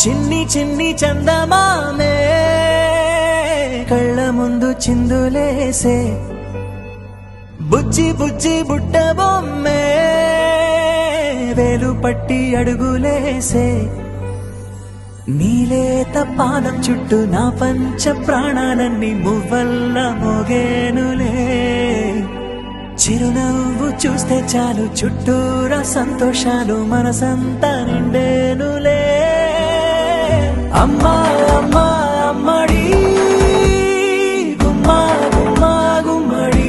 చిన్ని చిన్ని చందమామే కళ్ళ ముందు చిందులేసే బుజ్జి బుజ్జి బుట్ట బొమ్మే వేలు పట్టి అడుగులేసే నీలేత పానం చుట్టూ నా పంచ ప్రాణాలన్నీ మువ్వల్ల మోగేనులే చిరునవ్వు చూస్తే చాలు చుట్టూరా సంతోషాలు మనసంతా నిండేనులే అమ్మా అమ్మా అమ్మడి గుమ్మా గుమ్మా గుమ్మడి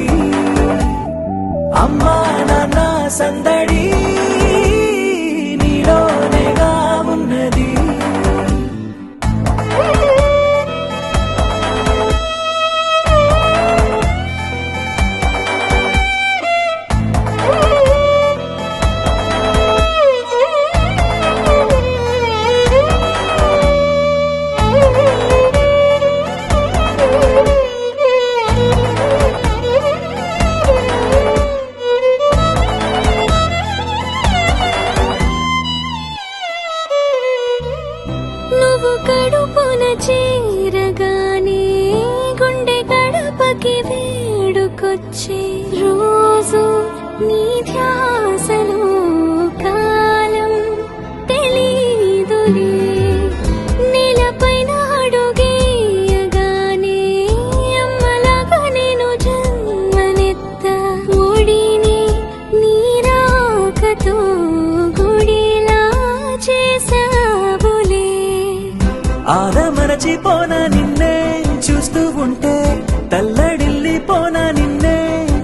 అమ్మా నాన్న సందడి నీలోనేగా ఉన్నది నువ్వు కడుపున చేరగానే గుండె గడపకి వేడుకొచ్చే రోజు నీ ధ్యాసలో కాలం తెలీదులే నేలపైన అడుగేయగానే అమ్మలాగా నేను జన్మనెత్త ఒడిని నీరాకతో గుడిలా చేసావులే ఆదమరచిపోనా నిన్నే చూస్తూ ఉంటే తల్లడిల్లిపోనా నిన్నే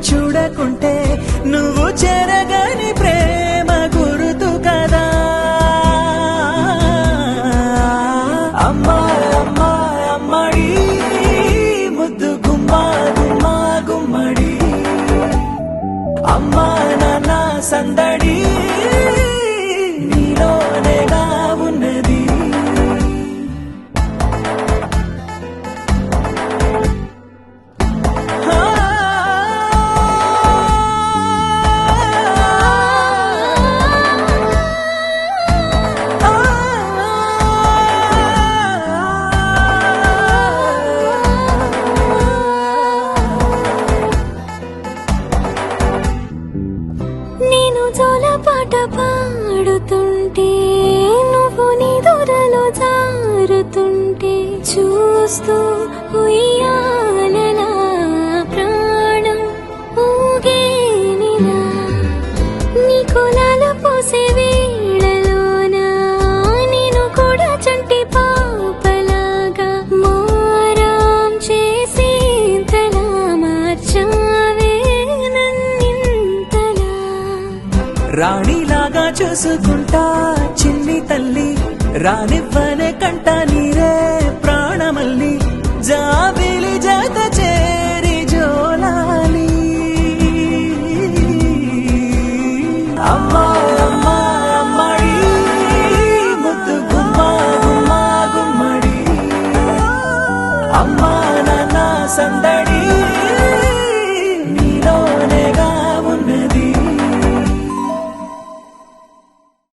చూడకుంటే నువ్వు చెరగని ప్రేమ గురుతు కదా అమ్మా అమ్మా అమ్మడి ముద్దు గుమ్మా గుమ్మా గుమ్మడి అమ్మా నాన్న సందడి నీలోనేగా ఉన్నది నేను జోలపాట పాడుతుంటే నువ్వు నీ దూరలో జారుతుంటే చూస్తూ ఉయ్యాలలా ప్రాణం ఊగేనిలా నీ కులాల పోసే వేళలోన నేను కూడా చంటి పాపలాగా మారాం చేసేంతలా మార్చావే నన్నింతలా రాణిలాగా చూసుకుంటా చిన్ని తల్లి రానివ్వనే కంట నీరే